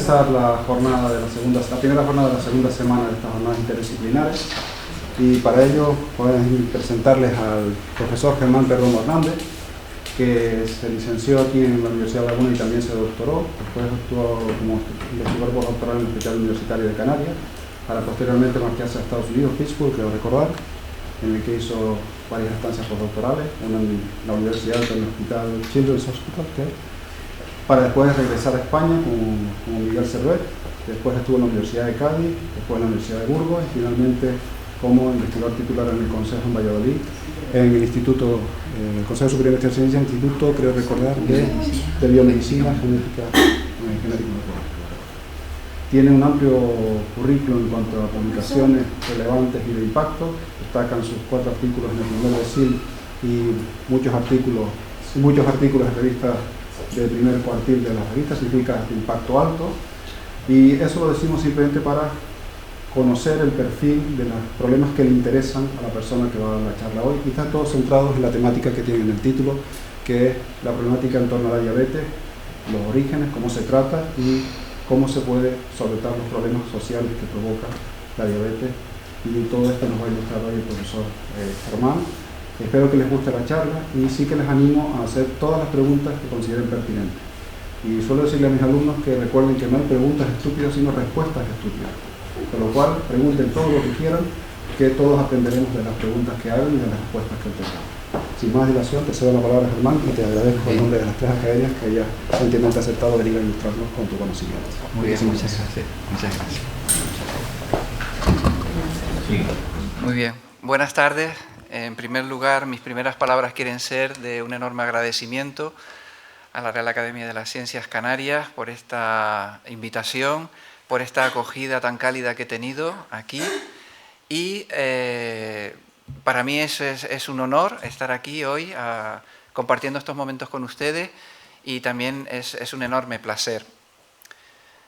comenzar la primera jornada de la segunda semana de estas jornadas interdisciplinares, y para ello pueden presentarles al profesor Germán Perdomo Hernández, que se licenció aquí en la Universidad de Laguna y también se doctoró. Después actuó como investigador postdoctoral en el Hospital Universitario de Canarias, para posteriormente marcharse a Estados Unidos, Pittsburgh, creo recordar, en el que hizo varias estancias postdoctorales, una en la Universidad del Hospital Children's Hospital, para después regresar a España como Miguel Servet. Después estuvo en la Universidad de Cádiz, después en la Universidad de Burgos y finalmente como investigador titular en el Consejo en Valladolid, en el Instituto, el Consejo Superior de Investigación, Instituto, creo recordar, de Biomedicina Genética Molecular. Tiene un amplio currículum en cuanto a publicaciones relevantes y de impacto. Destacan sus 4 artículos en el Journal de SIL y muchos artículos en revistas del primer cuartil de las revistas, significa de impacto alto. Y eso lo decimos simplemente para conocer el perfil de los problemas que le interesan a la persona que va a dar la charla hoy, y están todos centrados en la temática que tiene en el título, que es la problemática en torno a la diabetes, los orígenes, cómo se trata y cómo se puede solventar los problemas sociales que provoca la diabetes. Y todo esto nos va a ilustrar hoy el profesor Germán. Espero que les guste la charla y sí que les animo a hacer todas las preguntas que consideren pertinentes. Y suelo decirle a mis alumnos que recuerden que no hay preguntas estúpidas, sino respuestas estúpidas. Con lo cual, pregunten todo lo que quieran, que todos aprenderemos de las preguntas que hagan y de las respuestas que obtengamos. Sin más dilación, te cedo la palabra, Germán, y te agradezco en nombre de las 3 academias que hayas gentilmente aceptado venir a ilustrarnos con tu conocimiento. Muy bien, muchas gracias. Muchas gracias. Sí. Muy bien, buenas tardes. En primer lugar, mis primeras palabras quieren ser de un enorme agradecimiento a la Real Academia de las Ciencias Canarias por esta invitación, por esta acogida tan cálida que he tenido aquí. Y para mí es un honor estar aquí hoy compartiendo estos momentos con ustedes, y también es un enorme placer.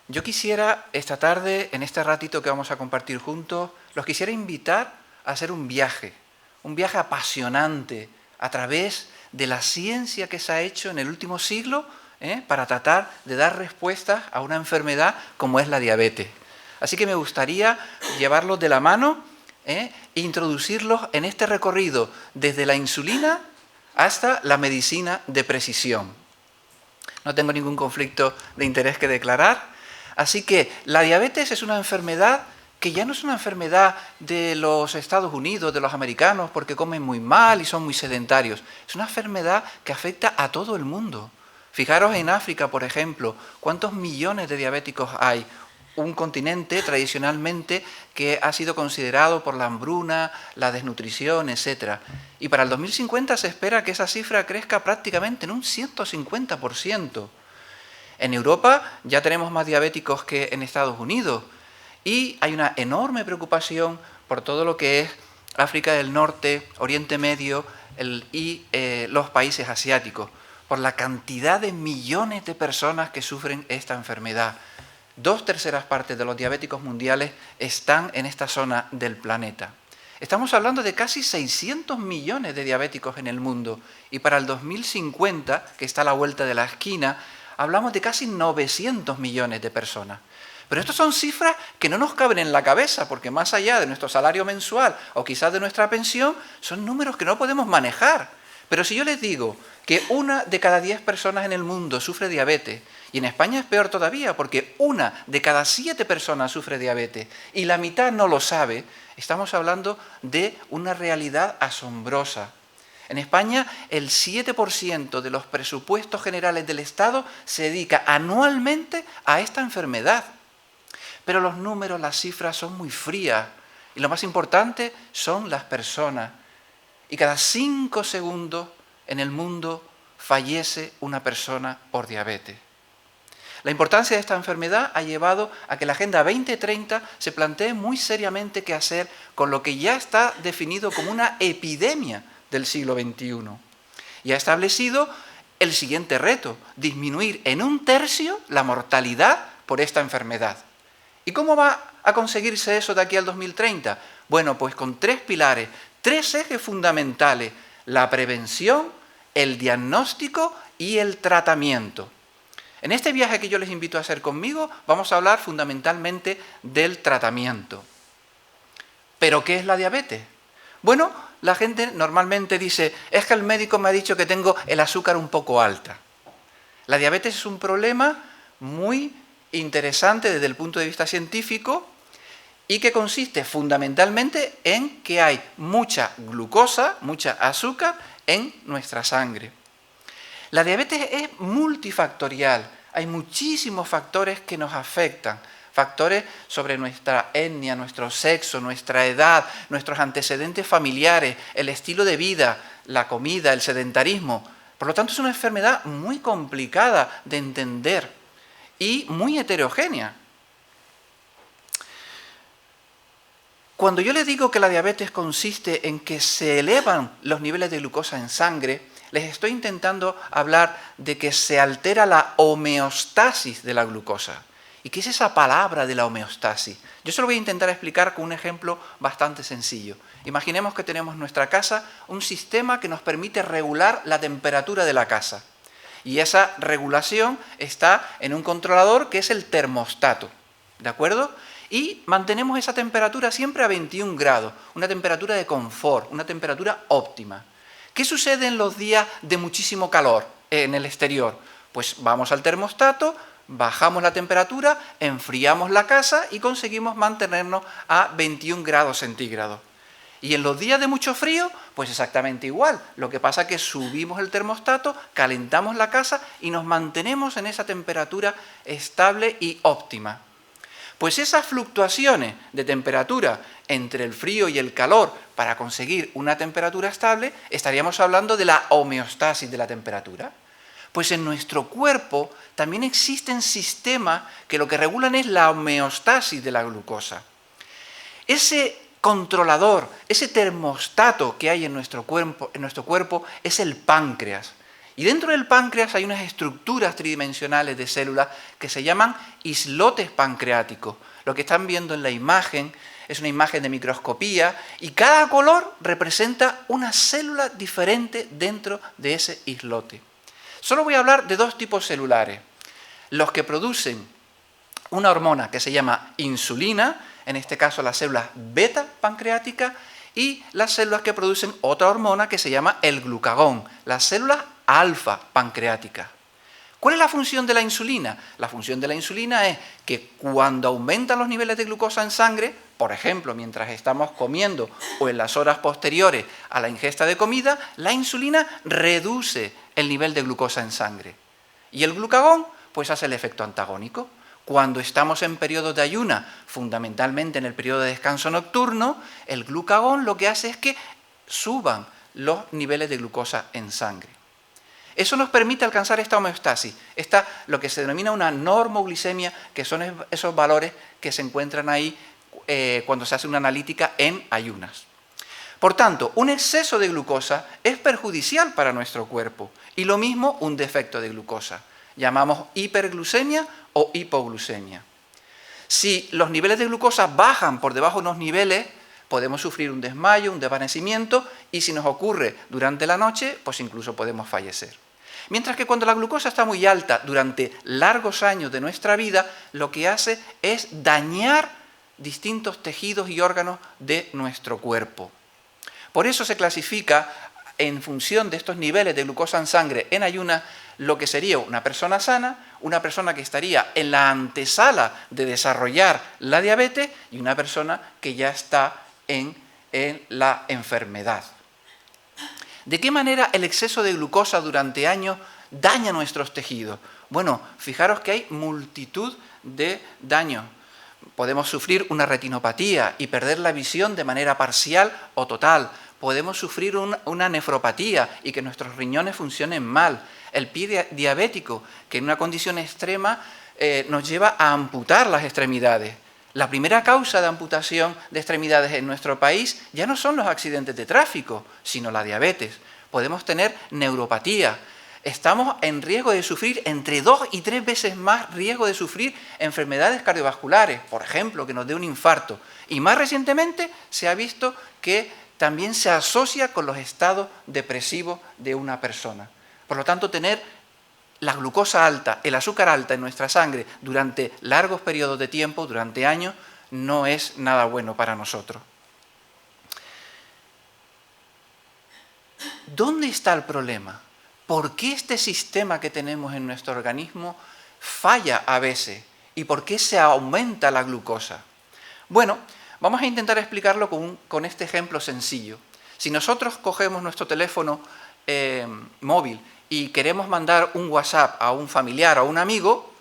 Yo quisiera esta tarde, en este ratito que vamos a compartir juntos, los quisiera invitar a hacer un viaje apasionante a través de la ciencia que se ha hecho en el último siglo para tratar de dar respuestas a una enfermedad como es la diabetes. Así que me gustaría llevarlos de la mano e introducirlos en este recorrido desde la insulina hasta la medicina de precisión. No tengo ningún conflicto de interés que declarar. Así que la diabetes es una enfermedad que ya no es una enfermedad de los Estados Unidos, de los americanos, porque comen muy mal y son muy sedentarios. Es una enfermedad que afecta a todo el mundo. Fijaros en África, por ejemplo, cuántos millones de diabéticos hay. Un continente tradicionalmente que ha sido considerado por la hambruna, la desnutrición, etc. Y para el 2050 se espera que esa cifra crezca prácticamente en un 150%. En Europa ya tenemos más diabéticos que en Estados Unidos. Y hay una enorme preocupación por todo lo que es África del Norte, Oriente Medio y los países asiáticos, por la cantidad de millones de personas que sufren esta enfermedad. 2/3 partes de los diabéticos mundiales están en esta zona del planeta. Estamos hablando de casi 600 millones de diabéticos en el mundo, y para el 2050, que está a la vuelta de la esquina, hablamos de casi 900 millones de personas. Pero estas son cifras que no nos caben en la cabeza, porque más allá de nuestro salario mensual o quizás de nuestra pensión, son números que no podemos manejar. Pero si yo les digo que 1 de cada 10 personas en el mundo sufre diabetes, y en España es peor todavía, porque 1 de cada 7 personas sufre diabetes, y la mitad no lo sabe, estamos hablando de una realidad asombrosa. En España, el 7% de los presupuestos generales del Estado se dedica anualmente a esta enfermedad. Pero los números, las cifras son muy frías, y lo más importante son las personas. Y cada 5 segundos en el mundo fallece una persona por diabetes. La importancia de esta enfermedad ha llevado a que la Agenda 2030 se plantee muy seriamente qué hacer con lo que ya está definido como una epidemia del siglo XXI. Y ha establecido el siguiente reto: disminuir en 1/3 la mortalidad por esta enfermedad. ¿Y cómo va a conseguirse eso de aquí al 2030? Bueno, pues con 3 pilares, 3 ejes fundamentales: la prevención, el diagnóstico y el tratamiento. En este viaje que yo les invito a hacer conmigo, vamos a hablar fundamentalmente del tratamiento. ¿Pero qué es la diabetes? Bueno, la gente normalmente dice, es que el médico me ha dicho que tengo el azúcar un poco alta. La diabetes es un problema muy interesante desde el punto de vista científico y que consiste fundamentalmente en que hay mucha glucosa, mucha azúcar en nuestra sangre. La diabetes es multifactorial, hay muchísimos factores que nos afectan, factores sobre nuestra etnia, nuestro sexo, nuestra edad, nuestros antecedentes familiares, el estilo de vida, la comida, el sedentarismo. Por lo tanto, es una enfermedad muy complicada de entender y muy heterogénea. Cuando yo les digo que la diabetes consiste en que se elevan los niveles de glucosa en sangre, les estoy intentando hablar de que se altera la homeostasis de la glucosa. ¿Y qué es esa palabra de la homeostasis? Yo se lo voy a intentar explicar con un ejemplo bastante sencillo. Imaginemos que tenemos en nuestra casa un sistema que nos permite regular la temperatura de la casa. Y esa regulación está en un controlador que es el termostato, ¿de acuerdo? Y mantenemos esa temperatura siempre a 21 grados, una temperatura de confort, una temperatura óptima. ¿Qué sucede en los días de muchísimo calor en el exterior? Pues vamos al termostato, bajamos la temperatura, enfriamos la casa y conseguimos mantenernos a 21 grados centígrados. Y en los días de mucho frío, pues exactamente igual. Lo que pasa es que subimos el termostato, calentamos la casa y nos mantenemos en esa temperatura estable y óptima. Pues esas fluctuaciones de temperatura entre el frío y el calor para conseguir una temperatura estable, estaríamos hablando de la homeostasis de la temperatura. Pues en nuestro cuerpo también existen sistemas que lo que regulan es la homeostasis de la glucosa. Ese controlador, ese termostato que hay en nuestro cuerpo es el páncreas. Y dentro del páncreas hay unas estructuras tridimensionales de células que se llaman islotes pancreáticos. Lo que están viendo en la imagen es una imagen de microscopía y cada color representa una célula diferente dentro de ese islote. Solo voy a hablar de dos tipos celulares. Los que producen una hormona que se llama insulina, en este caso las células beta pancreáticas, y las células que producen otra hormona que se llama el glucagón, las células alfa pancreáticas. ¿Cuál es la función de la insulina? La función de la insulina es que cuando aumentan los niveles de glucosa en sangre, por ejemplo, mientras estamos comiendo o en las horas posteriores a la ingesta de comida, la insulina reduce el nivel de glucosa en sangre. Y el glucagón, pues hace el efecto antagónico. Cuando estamos en periodos de ayuno, fundamentalmente en el periodo de descanso nocturno, el glucagón lo que hace es que suban los niveles de glucosa en sangre. Eso nos permite alcanzar esta homeostasis, lo que se denomina una normoglicemia, que son esos valores que se encuentran ahí cuando se hace una analítica en ayunas. Por tanto, un exceso de glucosa es perjudicial para nuestro cuerpo y lo mismo un defecto de glucosa. Llamamos hiperglucemia o hipoglucemia. Si los niveles de glucosa bajan por debajo de unos niveles, podemos sufrir un desmayo, un desvanecimiento y si nos ocurre durante la noche, pues incluso podemos fallecer. Mientras que cuando la glucosa está muy alta durante largos años de nuestra vida, lo que hace es dañar distintos tejidos y órganos de nuestro cuerpo. Por eso se clasifica en función de estos niveles de glucosa en sangre en ayunas lo que sería una persona sana, una persona que estaría en la antesala de desarrollar la diabetes y una persona que ya está en la enfermedad. ¿De qué manera el exceso de glucosa durante años daña nuestros tejidos? Bueno, fijaros que hay multitud de daños. Podemos sufrir una retinopatía y perder la visión de manera parcial o total. Podemos sufrir una nefropatía y que nuestros riñones funcionen mal. El pie diabético, que en una condición extrema nos lleva a amputar las extremidades. La primera causa de amputación de extremidades en nuestro país ya no son los accidentes de tráfico, sino la diabetes. Podemos tener neuropatía. Estamos en riesgo de sufrir entre 2 y 3 veces más riesgo de sufrir enfermedades cardiovasculares, por ejemplo, que nos dé un infarto. Y más recientemente se ha visto que también se asocia con los estados depresivos de una persona. Por lo tanto, tener la glucosa alta, el azúcar alta en nuestra sangre durante largos periodos de tiempo, durante años, no es nada bueno para nosotros. ¿Dónde está el problema? ¿Por qué este sistema que tenemos en nuestro organismo falla a veces? ¿Y por qué se aumenta la glucosa? Bueno, vamos a intentar explicarlo con este ejemplo sencillo. Si nosotros cogemos nuestro teléfono móvil y queremos mandar un WhatsApp a un familiar o a un amigo,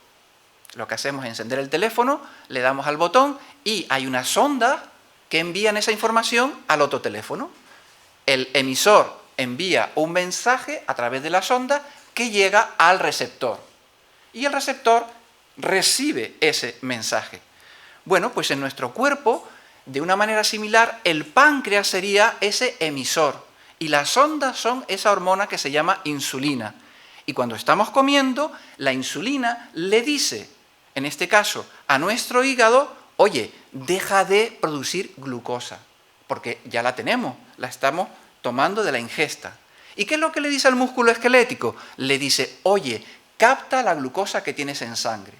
lo que hacemos es encender el teléfono, le damos al botón y hay una sonda que envían esa información al otro teléfono. El emisor envía un mensaje a través de la sonda que llega al receptor. Y el receptor recibe ese mensaje. Bueno, pues en nuestro cuerpo, de una manera similar, el páncreas sería ese emisor. Y las sondas son esa hormona que se llama insulina. Y cuando estamos comiendo, la insulina le dice, en este caso, a nuestro hígado, oye, deja de producir glucosa, porque ya la tenemos, la estamos tomando de la ingesta. ¿Y qué es lo que le dice al músculo esquelético? Le dice, oye, capta la glucosa que tienes en sangre.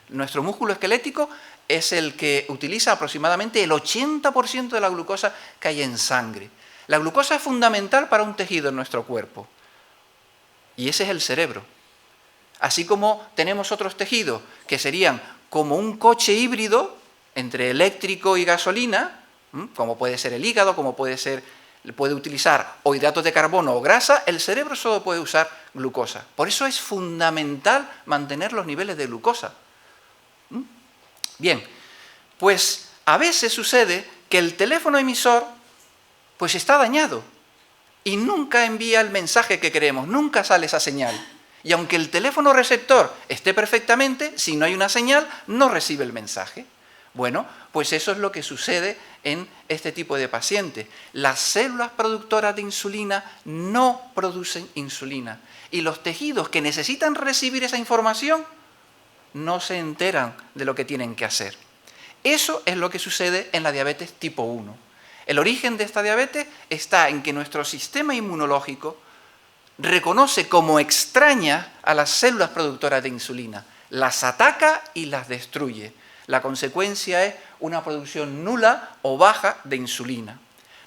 Nuestro músculo esquelético es el que utiliza aproximadamente el 80% de la glucosa que hay en sangre. La glucosa es fundamental para un tejido en nuestro cuerpo. Y ese es el cerebro. Así como tenemos otros tejidos que serían como un coche híbrido entre eléctrico y gasolina, como puede ser el hígado, como puede utilizar o hidratos de carbono o grasa, el cerebro solo puede usar glucosa. Por eso es fundamental mantener los niveles de glucosa. Bien, pues a veces sucede que el teléfono emisor pues está dañado y nunca envía el mensaje que queremos, nunca sale esa señal. Y aunque el teléfono receptor esté perfectamente, si no hay una señal, no recibe el mensaje. Bueno, pues eso es lo que sucede en este tipo de pacientes. Las células productoras de insulina no producen insulina. Y los tejidos que necesitan recibir esa información no se enteran de lo que tienen que hacer. Eso es lo que sucede en la diabetes tipo 1. El origen de esta diabetes está en que nuestro sistema inmunológico reconoce como extrañas a las células productoras de insulina, las ataca y las destruye. La consecuencia es una producción nula o baja de insulina.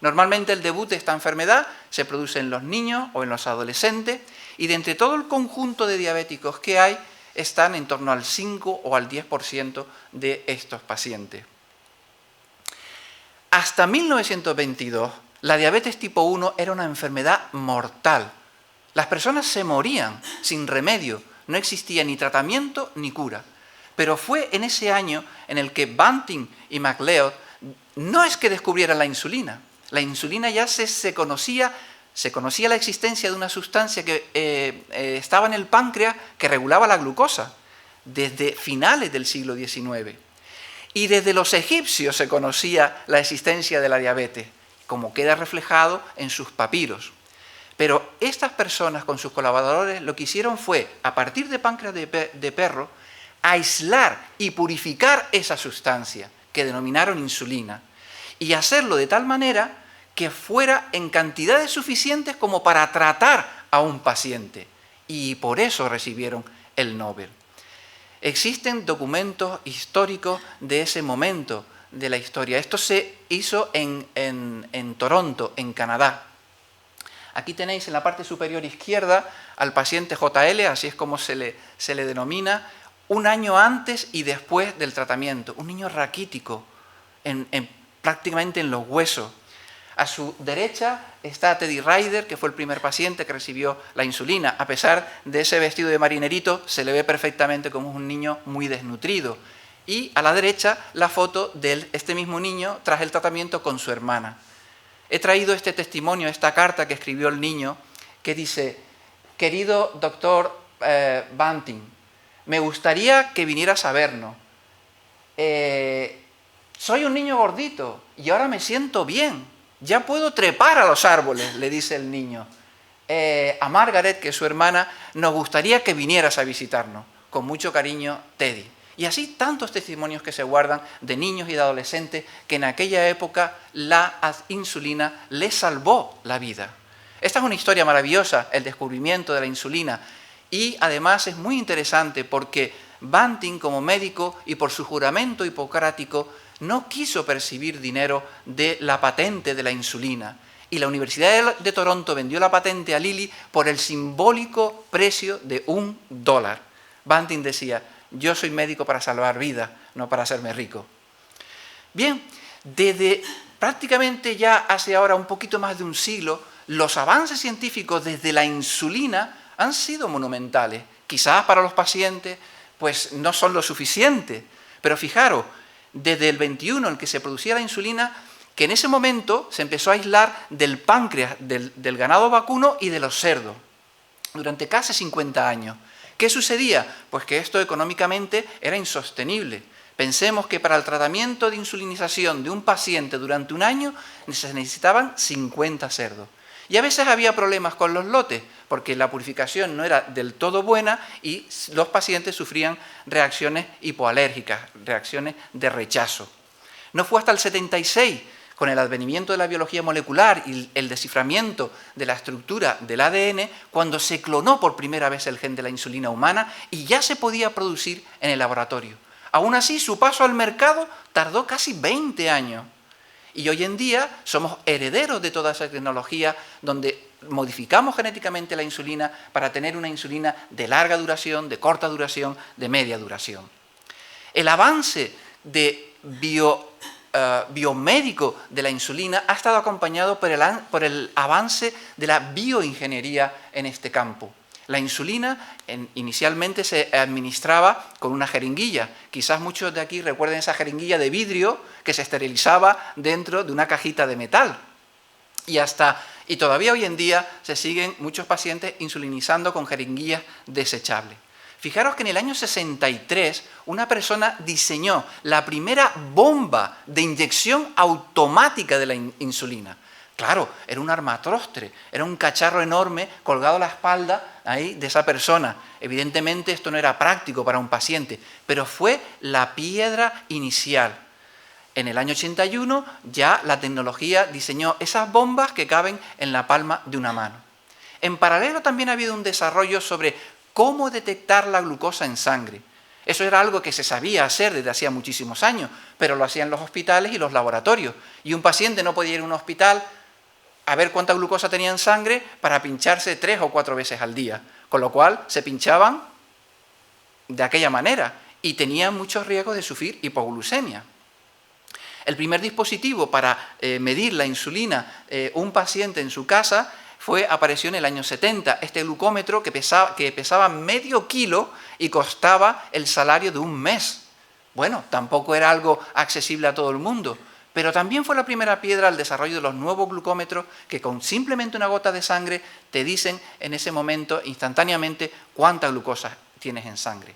Normalmente el debut de esta enfermedad se produce en los niños o en los adolescentes y de entre todo el conjunto de diabéticos que hay, están en torno al 5 o al 10% de estos pacientes. Hasta 1922, la diabetes tipo 1 era una enfermedad mortal. Las personas se morían sin remedio, no existía ni tratamiento ni cura. Pero fue en ese año en el que Banting y MacLeod no es que descubrieran la insulina ya se conocía la existencia de una sustancia que estaba en el páncreas que regulaba la glucosa desde finales del siglo XIX. Y desde los egipcios se conocía la existencia de la diabetes, como queda reflejado en sus papiros. Pero estas personas con sus colaboradores lo que hicieron fue, a partir de páncreas de perro, aislar y purificar esa sustancia que denominaron insulina y hacerlo de tal manera que fuera en cantidades suficientes como para tratar a un paciente. Y por eso recibieron el Nobel. Existen documentos históricos de ese momento de la historia. Esto se hizo en Toronto, en Canadá. Aquí tenéis en la parte superior izquierda al paciente JL, así es como se le denomina, un año antes y después del tratamiento. Un niño raquítico, prácticamente en los huesos. A su derecha está Teddy Ryder, que fue el primer paciente que recibió la insulina. A pesar de ese vestido de marinerito, se le ve perfectamente como un niño muy desnutrido. Y a la derecha, la foto de este mismo niño tras el tratamiento con su hermana. He traído este testimonio, esta carta que escribió el niño, que dice: querido doctor Banting, me gustaría que vinieras a vernos. Soy un niño gordito y ahora me siento bien. Ya puedo trepar a los árboles, le dice el niño. A Margaret, que es su hermana, nos gustaría que vinieras a visitarnos. Con mucho cariño, Teddy. Y así tantos testimonios que se guardan de niños y de adolescentes que en aquella época la insulina les salvó la vida. Esta es una historia maravillosa, el descubrimiento de la insulina. Y además es muy interesante porque Banting, como médico y por su juramento hipocrático, no quiso percibir dinero de la patente de la insulina. Y la Universidad de Toronto vendió la patente a Lilly por el simbólico precio de $1. Banting decía: yo soy médico para salvar vidas, no para hacerme rico. Bien, desde prácticamente ya hace ahora un poquito más de un siglo, los avances científicos desde la insulina han sido monumentales. Quizás para los pacientes pues no son lo suficiente, pero fijaros, desde el 21 en que se producía la insulina, que en ese momento se empezó a aislar del páncreas del ganado vacuno y de los cerdos, durante casi 50 años. ¿Qué sucedía? Pues que esto económicamente era insostenible. Pensemos que para el tratamiento de insulinización de un paciente durante un año se necesitaban 50 cerdos. Y a veces había problemas con los lotes, porque la purificación no era del todo buena y los pacientes sufrían reacciones hipoalérgicas, reacciones de rechazo. No fue hasta el 76, con el advenimiento de la biología molecular y el desciframiento de la estructura del ADN, cuando se clonó por primera vez el gen de la insulina humana y ya se podía producir en el laboratorio. Aún así, su paso al mercado tardó casi 20 años. Y hoy en día somos herederos de toda esa tecnología donde modificamos genéticamente la insulina para tener una insulina de larga duración, de corta duración, de media duración. El avance biomédico de la insulina ha estado acompañado por el avance de la bioingeniería en este campo. La insulina inicialmente se administraba con una jeringuilla. Quizás muchos de aquí recuerden esa jeringuilla de vidrio que se esterilizaba dentro de una cajita de metal. Y todavía hoy en día se siguen muchos pacientes insulinizando con jeringuillas desechables. Fijaros que en el año 63 una persona diseñó la primera bomba de inyección automática de la insulina. Claro, era un armatrostre, era un cacharro enorme colgado a la espalda ahí de esa persona. Evidentemente esto no era práctico para un paciente, pero fue la piedra inicial. En el año 81 ya la tecnología diseñó esas bombas que caben en la palma de una mano. En paralelo también ha habido un desarrollo sobre cómo detectar la glucosa en sangre. Eso era algo que se sabía hacer desde hacía muchísimos años, pero lo hacían los hospitales y los laboratorios. Y un paciente no podía ir a un hospital a ver cuánta glucosa tenía en sangre para pincharse 3 o 4 veces al día, con lo cual se pinchaban de aquella manera y tenían muchos riesgos de sufrir hipoglucemia. El primer dispositivo para medir la insulina un paciente en su casa apareció en el año 70, este glucómetro que pesaba medio kilo y costaba el salario de un mes. Bueno, tampoco era algo accesible a todo el mundo, pero también fue la primera piedra al desarrollo de los nuevos glucómetros que con simplemente una gota de sangre te dicen en ese momento instantáneamente cuánta glucosa tienes en sangre.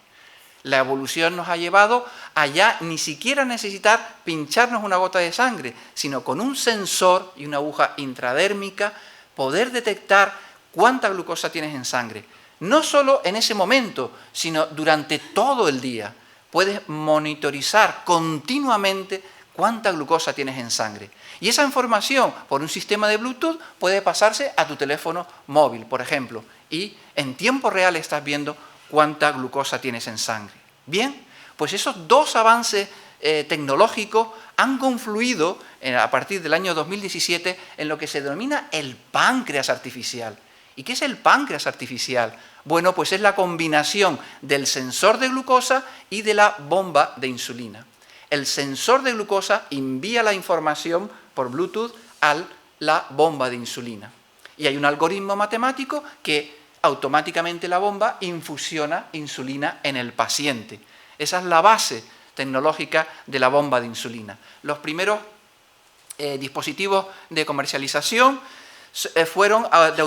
La evolución nos ha llevado a ya ni siquiera necesitar pincharnos una gota de sangre, sino con un sensor y una aguja intradérmica poder detectar cuánta glucosa tienes en sangre. No solo en ese momento, sino durante todo el día. Puedes monitorizar continuamente cuánta glucosa tienes en sangre. Y esa información, por un sistema de Bluetooth, puede pasarse a tu teléfono móvil, por ejemplo, y en tiempo real estás viendo cuánta glucosa tienes en sangre. Bien, pues esos dos avances tecnológicos han confluido a partir del año 2017 en lo que se denomina el páncreas artificial. ¿Y qué es el páncreas artificial? Bueno, pues es la combinación del sensor de glucosa y de la bomba de insulina. El sensor de glucosa envía la información por Bluetooth a la bomba de insulina. Y hay un algoritmo matemático que automáticamente la bomba infusiona insulina en el paciente. Esa es la base tecnológica de la bomba de insulina. Los primeros dispositivos de comercialización fueron de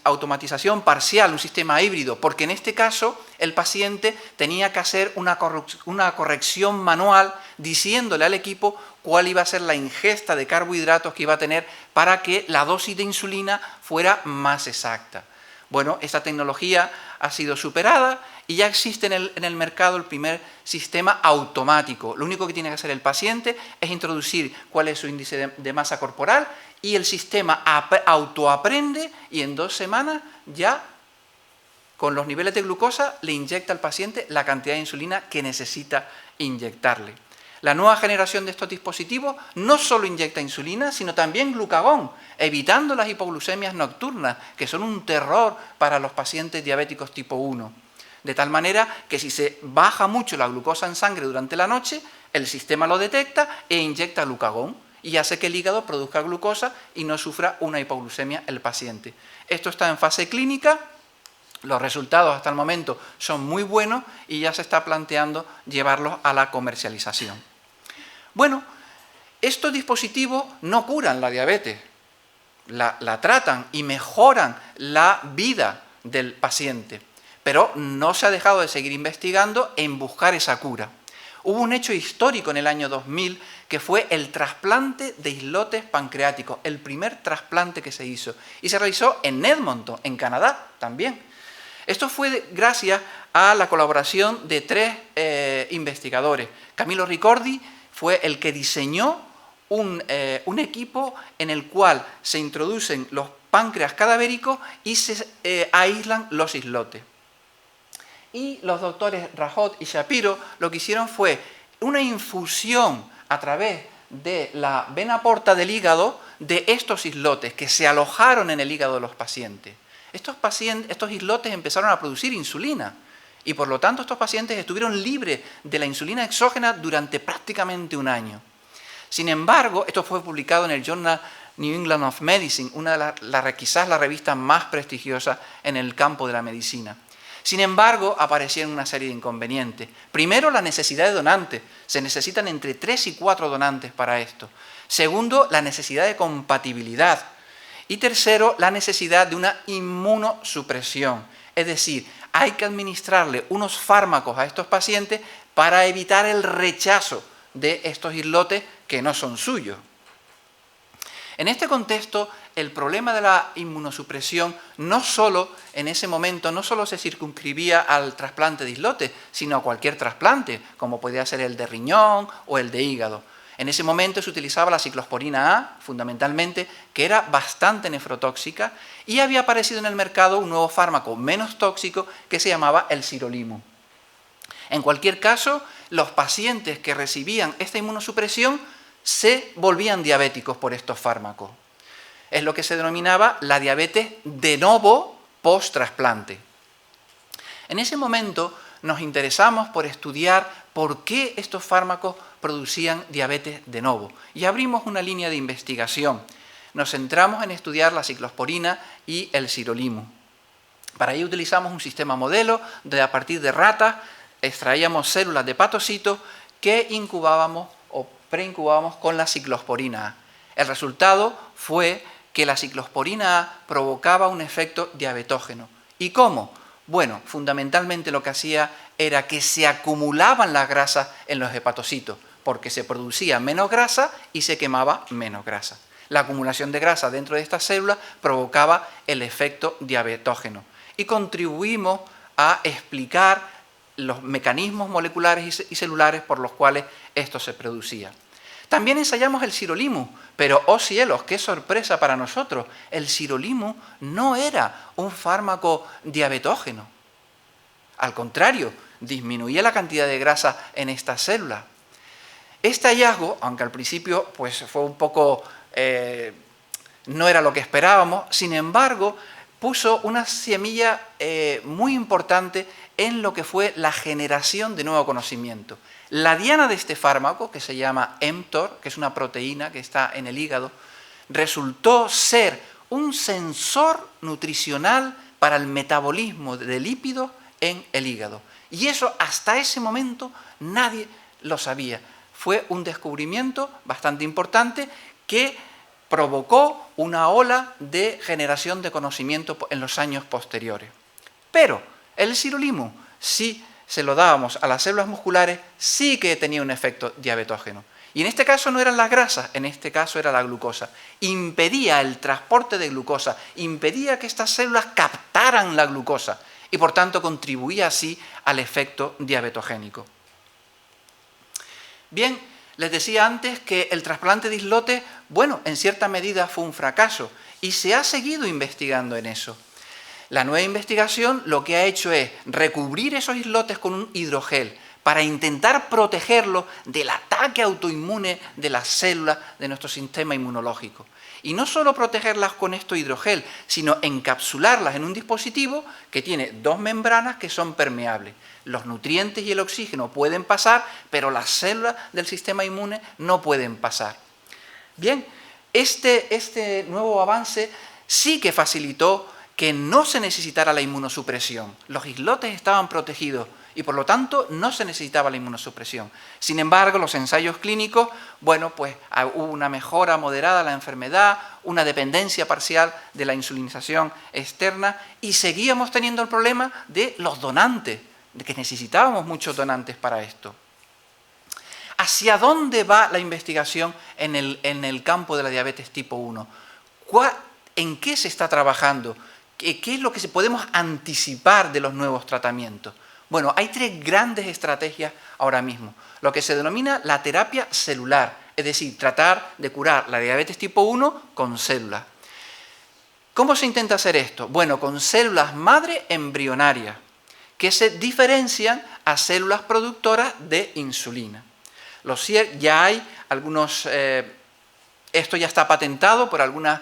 automatización parcial, un sistema híbrido, porque en este caso el paciente tenía que hacer una corrección manual diciéndole al equipo cuál iba a ser la ingesta de carbohidratos que iba a tener para que la dosis de insulina fuera más exacta. Bueno, esta tecnología ha sido superada y ya existe en el mercado el primer sistema automático. Lo único que tiene que hacer el paciente es introducir cuál es su índice de masa corporal y el sistema autoaprende y en 2 semanas ya con los niveles de glucosa le inyecta al paciente la cantidad de insulina que necesita inyectarle. La nueva generación de estos dispositivos no solo inyecta insulina, sino también glucagón, evitando las hipoglucemias nocturnas, que son un terror para los pacientes diabéticos tipo 1. De tal manera que si se baja mucho la glucosa en sangre durante la noche, el sistema lo detecta e inyecta glucagón y hace que el hígado produzca glucosa y no sufra una hipoglucemia el paciente. Esto está en fase clínica. Los resultados hasta el momento son muy buenos y ya se está planteando llevarlos a la comercialización. Bueno, estos dispositivos no curan la diabetes, la tratan y mejoran la vida del paciente, pero no se ha dejado de seguir investigando en buscar esa cura. Hubo un hecho histórico en el año 2000 que fue el trasplante de islotes pancreáticos, el primer trasplante que se hizo, y se realizó en Edmonton, en Canadá también. Esto fue gracias a la colaboración de 3 investigadores. Camillo Ricordi fue el que diseñó un equipo en el cual se introducen los páncreas cadavéricos y se aíslan los islotes. Y los doctores Rajot y Shapiro lo que hicieron fue una infusión a través de la vena porta del hígado de estos islotes que se alojaron en el hígado de los pacientes. Estos islotes empezaron a producir insulina y por lo tanto estos pacientes estuvieron libres de la insulina exógena durante prácticamente un año. Sin embargo, esto fue publicado en el Journal New England of Medicine, una de quizás la revista más prestigiosa en el campo de la medicina. Sin embargo, aparecieron una serie de inconvenientes. Primero, la necesidad de donantes. Se necesitan entre 3 y 4 donantes para esto. Segundo, la necesidad de compatibilidad. Y tercero, la necesidad de una inmunosupresión. Es decir, hay que administrarle unos fármacos a estos pacientes para evitar el rechazo de estos islotes que no son suyos. En este contexto, el problema de la inmunosupresión no solo en ese momento no solo se circunscribía al trasplante de islotes, sino a cualquier trasplante, como podía ser el de riñón o el de hígado. En ese momento se utilizaba la ciclosporina A, fundamentalmente, que era bastante nefrotóxica, y había aparecido en el mercado un nuevo fármaco menos tóxico que se llamaba el sirolimus. En cualquier caso, los pacientes que recibían esta inmunosupresión se volvían diabéticos por estos fármacos. Es lo que se denominaba la diabetes de novo post-trasplante. En ese momento nos interesamos por estudiar por qué estos fármacos producían diabetes de novo y abrimos una línea de investigación. Nos centramos en estudiar la ciclosporina y el sirolimus. Para ello utilizamos un sistema modelo de a partir de ratas extraíamos células de hepatocitos que incubábamos o preincubábamos con la ciclosporina A. El resultado fue que la ciclosporina A provocaba un efecto diabetógeno. ¿Y cómo? Bueno, fundamentalmente lo que hacía era que se acumulaban las grasas en los hepatocitos, porque se producía menos grasa y se quemaba menos grasa. La acumulación de grasa dentro de estas células provocaba el efecto diabetógeno. Y contribuimos a explicar los mecanismos moleculares y celulares por los cuales esto se producía. También ensayamos el sirolimus, pero ¡oh cielos! ¡Qué sorpresa para nosotros! El sirolimus no era un fármaco diabetógeno. Al contrario, disminuía la cantidad de grasa en estas células. Este hallazgo, aunque al principio pues, fue un poco... no era lo que esperábamos, sin embargo, puso una semilla muy importante en lo que fue la generación de nuevo conocimiento. La diana de este fármaco, que se llama mTOR, que es una proteína que está en el hígado, resultó ser un sensor nutricional para el metabolismo de lípidos en el hígado. Y eso hasta ese momento nadie lo sabía. Fue un descubrimiento bastante importante que provocó una ola de generación de conocimiento en los años posteriores. Pero el sirolimus, si se lo dábamos a las células musculares, sí que tenía un efecto diabetógeno. Y en este caso no eran las grasas, en este caso era la glucosa. Impedía el transporte de glucosa, impedía que estas células captaran la glucosa y por tanto contribuía así al efecto diabetogénico. Bien, les decía antes que el trasplante de islotes, bueno, en cierta medida fue un fracaso y se ha seguido investigando en eso. La nueva investigación lo que ha hecho es recubrir esos islotes con un hidrogel para intentar protegerlos del ataque autoinmune de las células de nuestro sistema inmunológico. Y no solo protegerlas con este hidrogel, sino encapsularlas en un dispositivo que tiene 2 membranas que son permeables. Los nutrientes y el oxígeno pueden pasar, pero las células del sistema inmune no pueden pasar. Bien, este nuevo avance sí que facilitó que no se necesitara la inmunosupresión. Los islotes estaban protegidos y por lo tanto no se necesitaba la inmunosupresión. Sin embargo, los ensayos clínicos, bueno, pues hubo una mejora moderada de la enfermedad, una dependencia parcial de la insulinización externa y seguíamos teniendo el problema de los donantes, de que necesitábamos muchos donantes para esto. ¿Hacia dónde va la investigación en el campo de la diabetes tipo 1? ¿En qué se está trabajando? ¿Qué es lo que podemos anticipar de los nuevos tratamientos? Bueno, hay 3 grandes estrategias ahora mismo. Lo que se denomina la terapia celular, es decir, tratar de curar la diabetes tipo 1 con células. ¿Cómo se intenta hacer esto? Bueno, con células madre embrionarias, que se diferencian a células productoras de insulina. Ya hay algunos, esto ya está patentado por algunas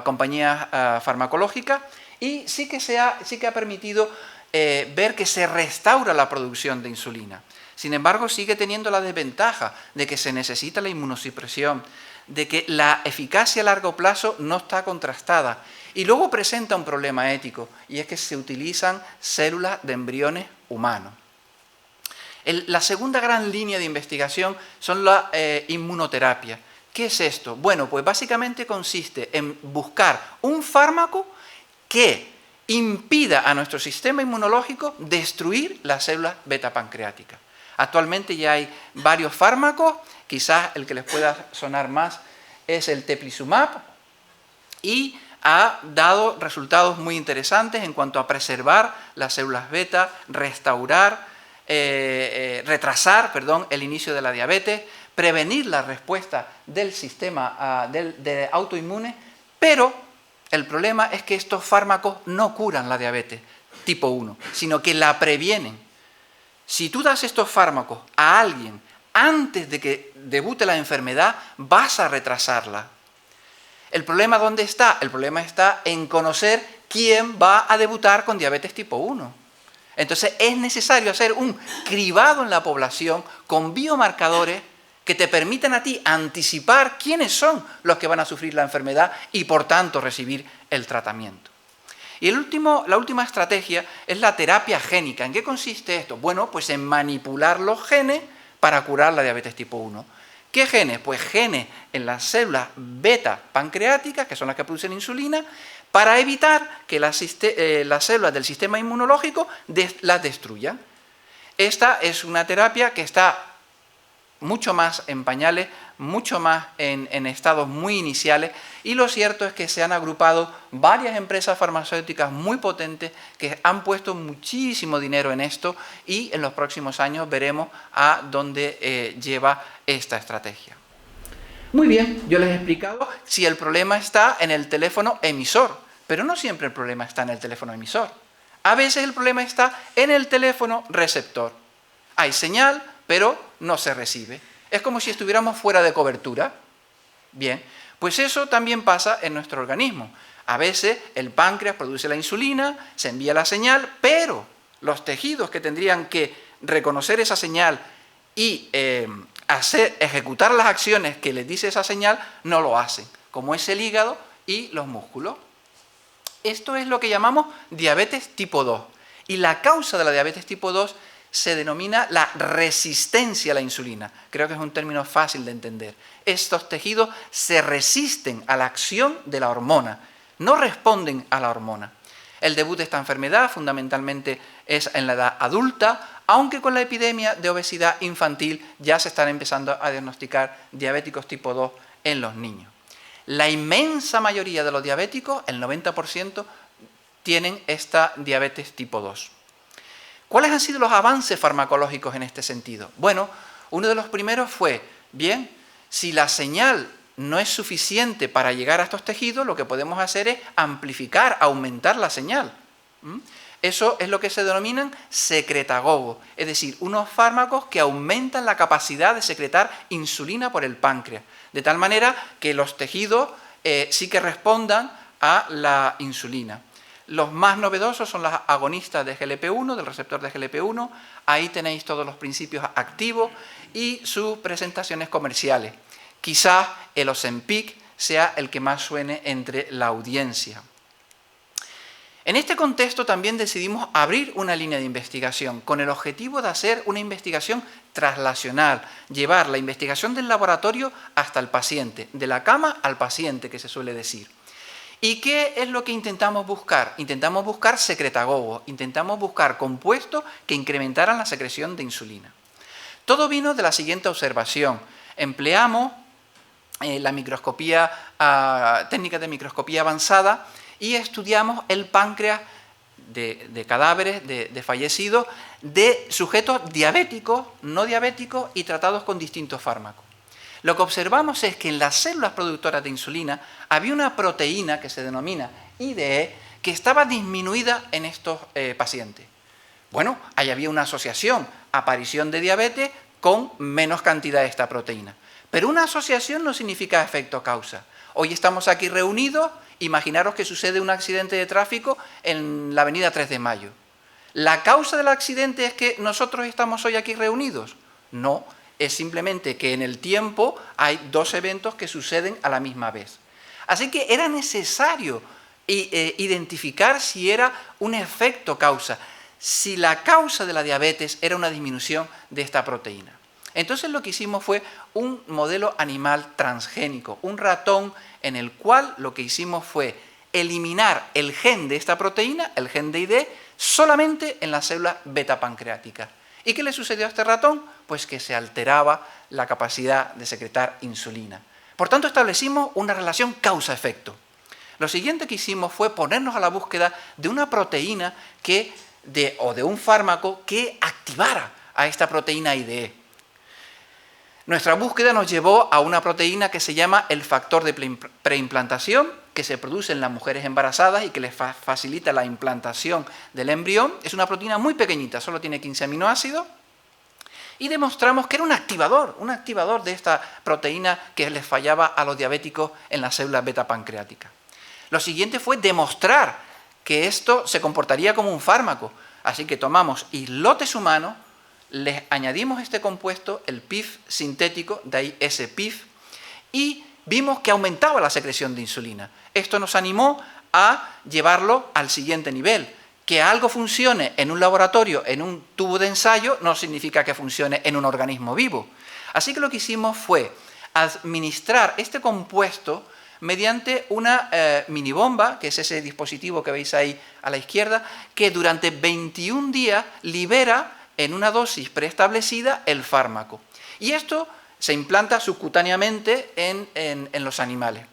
compañías farmacológicas y sí que ha permitido ver que se restaura la producción de insulina. Sin embargo, sigue teniendo la desventaja de que se necesita la inmunosupresión, de que la eficacia a largo plazo no está contrastada. Y luego presenta un problema ético, y es que se utilizan células de embriones humanos. La segunda gran línea de investigación son la inmunoterapia. ¿Qué es esto? Bueno, pues básicamente consiste en buscar un fármaco que impida a nuestro sistema inmunológico destruir las células beta pancreáticas. Actualmente ya hay varios fármacos, quizás el que les pueda sonar más es el teplizumab, y ha dado resultados muy interesantes en cuanto a preservar las células beta, retrasar el inicio de la diabetes, prevenir la respuesta del sistema de autoinmune, pero el problema es que estos fármacos no curan la diabetes tipo 1, sino que la previenen. Si tú das estos fármacos a alguien antes de que debute la enfermedad, vas a retrasarla. ¿El problema dónde está? El problema está en conocer quién va a debutar con diabetes tipo 1. Entonces es necesario hacer un cribado en la población con biomarcadores que te permitan a ti anticipar quiénes son los que van a sufrir la enfermedad y por tanto recibir el tratamiento. Y la última estrategia es la terapia génica. ¿En qué consiste esto? Bueno, pues en manipular los genes para curar la diabetes tipo 1. ¿Qué genes? Pues genes en las células beta pancreáticas, que son las que producen insulina, para evitar que las células del sistema inmunológico las destruyan. Esta es una terapia que está mucho más en pañales, mucho más en estados muy iniciales, y lo cierto es que se han agrupado varias empresas farmacéuticas muy potentes que han puesto muchísimo dinero en esto y en los próximos años veremos a dónde lleva esta estrategia. Muy bien, yo les he explicado si el problema está en el teléfono emisor, pero no siempre el problema está en el teléfono emisor. A veces el problema está en el teléfono receptor. Hay señal, pero no se recibe. Es como si estuviéramos fuera de cobertura. Bien, pues eso también pasa en nuestro organismo. A veces el páncreas produce la insulina, se envía la señal, pero los tejidos que tendrían que reconocer esa señal y ejecutar las acciones que les dice esa señal, no lo hacen, como es el hígado y los músculos. Esto es lo que llamamos diabetes tipo 2. Y la causa de la diabetes tipo 2 se denomina la resistencia a la insulina. Creo que es un término fácil de entender. Estos tejidos se resisten a la acción de la hormona, no responden a la hormona. El debut de esta enfermedad fundamentalmente es en la edad adulta, aunque con la epidemia de obesidad infantil ya se están empezando a diagnosticar diabéticos tipo 2 en los niños. La inmensa mayoría de los diabéticos, el 90%, tienen esta diabetes tipo 2. ¿Cuáles han sido los avances farmacológicos en este sentido? Bueno, uno de los primeros fue, bien, si la señal no es suficiente para llegar a estos tejidos, lo que podemos hacer es amplificar, aumentar la señal. Eso es lo que se denominan secretagogos, es decir, unos fármacos que aumentan la capacidad de secretar insulina por el páncreas, de tal manera que los tejidos sí que respondan a la insulina. Los más novedosos son los agonistas de GLP-1, del receptor de GLP-1, ahí tenéis todos los principios activos y sus presentaciones comerciales. Quizás el Ozempic sea el que más suene entre la audiencia. En este contexto también decidimos abrir una línea de investigación con el objetivo de hacer una investigación translacional, llevar la investigación del laboratorio hasta el paciente, de la cama al paciente, que se suele decir. ¿Y qué es lo que intentamos buscar? Intentamos buscar secretagogos, intentamos buscar compuestos que incrementaran la secreción de insulina. Todo vino de la siguiente observación. Empleamos la microscopía, técnicas de microscopía avanzada y estudiamos el páncreas de cadáveres de fallecidos de sujetos diabéticos, no diabéticos y tratados con distintos fármacos. Lo que observamos es que en las células productoras de insulina había una proteína que se denomina IDE que estaba disminuida en estos pacientes. Bueno, ahí había una asociación, aparición de diabetes con menos cantidad de esta proteína. Pero una asociación no significa efecto causa. Hoy estamos aquí reunidos, imaginaros que sucede un accidente de tráfico en la avenida 3 de Mayo. ¿La causa del accidente es que nosotros estamos hoy aquí reunidos? No, es simplemente que en el tiempo hay dos eventos que suceden a la misma vez. Así que era necesario identificar si era un efecto causa, si la causa de la diabetes era una disminución de esta proteína. Entonces lo que hicimos fue un modelo animal transgénico, un ratón en el cual lo que hicimos fue eliminar el gen de esta proteína, el gen de ID, solamente en las células beta pancreáticas. ¿Y qué le sucedió a este ratón? Pues que se alteraba la capacidad de secretar insulina. Por tanto, establecimos una relación causa-efecto. Lo siguiente que hicimos fue ponernos a la búsqueda de una proteína o de un fármaco que activara a esta proteína IDE. Nuestra búsqueda nos llevó a una proteína que se llama el factor de preimplantación, que se produce en las mujeres embarazadas y que les facilita la implantación del embrión. Es una proteína muy pequeñita, solo tiene 15 aminoácidos. Y demostramos que era un activador de esta proteína que les fallaba a los diabéticos en las células beta pancreáticas. Lo siguiente fue demostrar que esto se comportaría como un fármaco. Así que tomamos islotes humanos, les añadimos este compuesto, el PIF sintético, de ahí ese PIF, y vimos que aumentaba la secreción de insulina. Esto nos animó a llevarlo al siguiente nivel. Que algo funcione en un laboratorio, en un tubo de ensayo, no significa que funcione en un organismo vivo. Así que lo que hicimos fue administrar este compuesto mediante una minibomba, que es ese dispositivo que veis ahí a la izquierda, que durante 21 días libera en una dosis preestablecida el fármaco. Y esto se implanta subcutáneamente en los animales.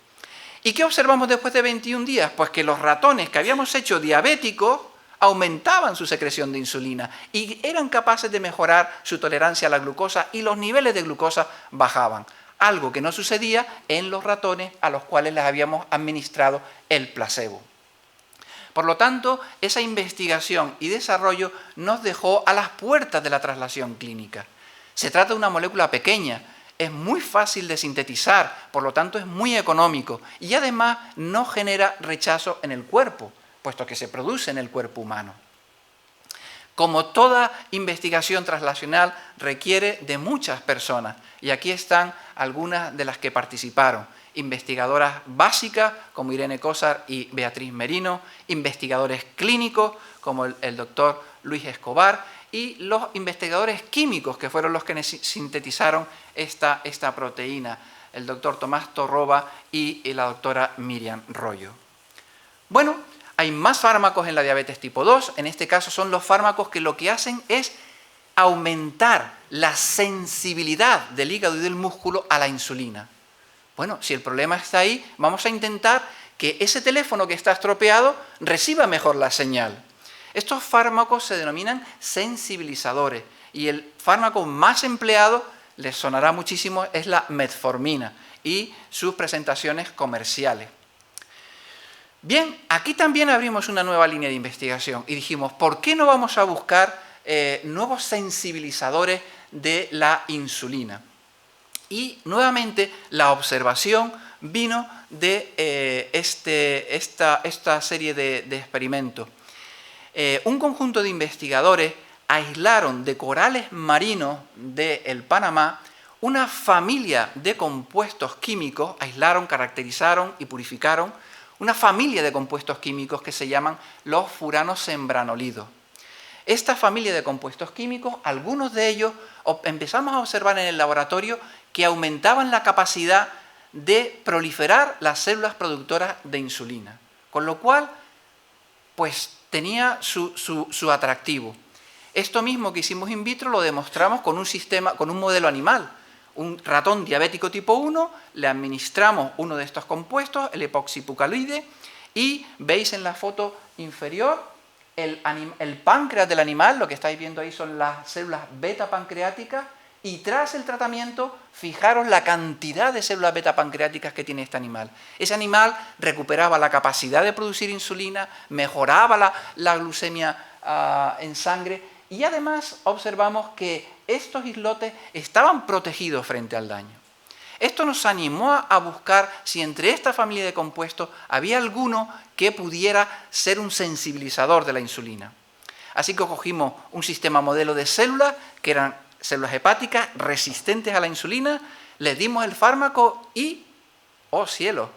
¿Y qué observamos después de 21 días? Pues que los ratones que habíamos hecho diabéticos aumentaban su secreción de insulina y eran capaces de mejorar su tolerancia a la glucosa y los niveles de glucosa bajaban. Algo que no sucedía en los ratones a los cuales les habíamos administrado el placebo. Por lo tanto, esa investigación y desarrollo nos dejó a las puertas de la translación clínica. Se trata de una molécula pequeña, es muy fácil de sintetizar, por lo tanto es muy económico y además no genera rechazo en el cuerpo, puesto que se produce en el cuerpo humano. Como toda investigación translacional requiere de muchas personas, y aquí están algunas de las que participaron. Investigadoras básicas como Irene Cosar y Beatriz Merino, investigadores clínicos como el doctor Luis Escobar y los investigadores químicos que fueron los que sintetizaron esta proteína, el doctor Tomás Torroba y la doctora Miriam Rollo. Bueno, hay más fármacos en la diabetes tipo 2, en este caso son los fármacos que lo que hacen es aumentar la sensibilidad del hígado y del músculo a la insulina. Bueno, si el problema está ahí, vamos a intentar que ese teléfono que está estropeado reciba mejor la señal. Estos fármacos se denominan sensibilizadores y el fármaco más empleado, les sonará muchísimo, es la metformina y sus presentaciones comerciales. Bien, aquí también abrimos una nueva línea de investigación y dijimos, ¿por qué no vamos a buscar nuevos sensibilizadores de la insulina? Y nuevamente la observación vino de esta serie de experimentos. Un conjunto de investigadores aislaron de corales marinos del Panamá una familia de compuestos químicos, aislaron, caracterizaron y purificaron una familia de compuestos químicos que se llaman los furanos sembranolidos. Esta familia de compuestos químicos, algunos de ellos empezamos a observar en el laboratorio que aumentaban la capacidad de proliferar las células productoras de insulina, con lo cual pues tenía su atractivo. Esto mismo que hicimos in vitro lo demostramos con un modelo animal. Un ratón diabético tipo 1, le administramos uno de estos compuestos, el epoxipucaloide, y veis en la foto inferior el páncreas del animal, lo que estáis viendo ahí son las células beta pancreáticas, y tras el tratamiento, fijaros la cantidad de células beta pancreáticas que tiene este animal. Ese animal recuperaba la capacidad de producir insulina, mejoraba la glucemia en sangre, y además observamos que estos islotes estaban protegidos frente al daño. Esto nos animó a buscar si entre esta familia de compuestos había alguno que pudiera ser un sensibilizador de la insulina. Así que cogimos un sistema modelo de células, que eran células hepáticas resistentes a la insulina, les dimos el fármaco y, ¡oh cielo!,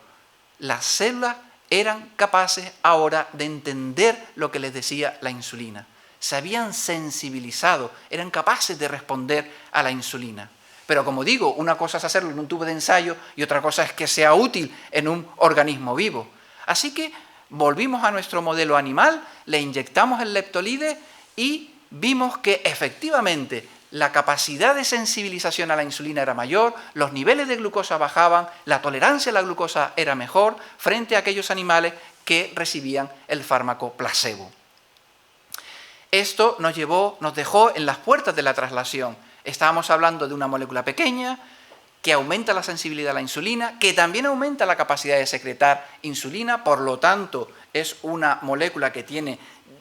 las células eran capaces ahora de entender lo que les decía la insulina. Se habían sensibilizado, eran capaces de responder a la insulina. Pero como digo, una cosa es hacerlo en un tubo de ensayo y otra cosa es que sea útil en un organismo vivo. Así que volvimos a nuestro modelo animal, le inyectamos el leptolide y vimos que efectivamente la capacidad de sensibilización a la insulina era mayor, los niveles de glucosa bajaban, la tolerancia a la glucosa era mejor frente a aquellos animales que recibían el fármaco placebo. Esto nos dejó en las puertas de la traslación. Estábamos hablando de una molécula pequeña que aumenta la sensibilidad a la insulina, que también aumenta la capacidad de secretar insulina, por lo tanto es una molécula que tiene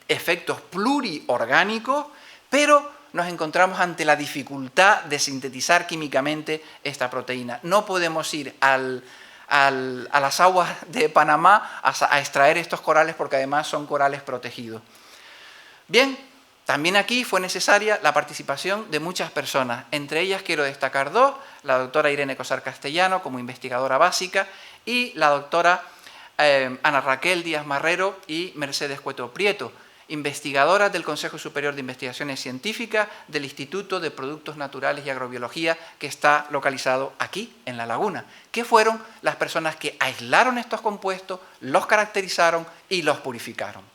efectos pluriorgánicos, pero nos encontramos ante la dificultad de sintetizar químicamente esta proteína. No podemos ir a las aguas de Panamá a extraer estos corales porque además son corales protegidos. Bien, también aquí fue necesaria la participación de muchas personas. Entre ellas quiero destacar dos, la doctora Irene Cosar Castellano como investigadora básica y la doctora Ana Raquel Díaz Marrero y Mercedes Cueto Prieto, investigadoras del Consejo Superior de Investigaciones Científicas del Instituto de Productos Naturales y Agrobiología, que está localizado aquí, en La Laguna, que fueron las personas que aislaron estos compuestos, los caracterizaron y los purificaron.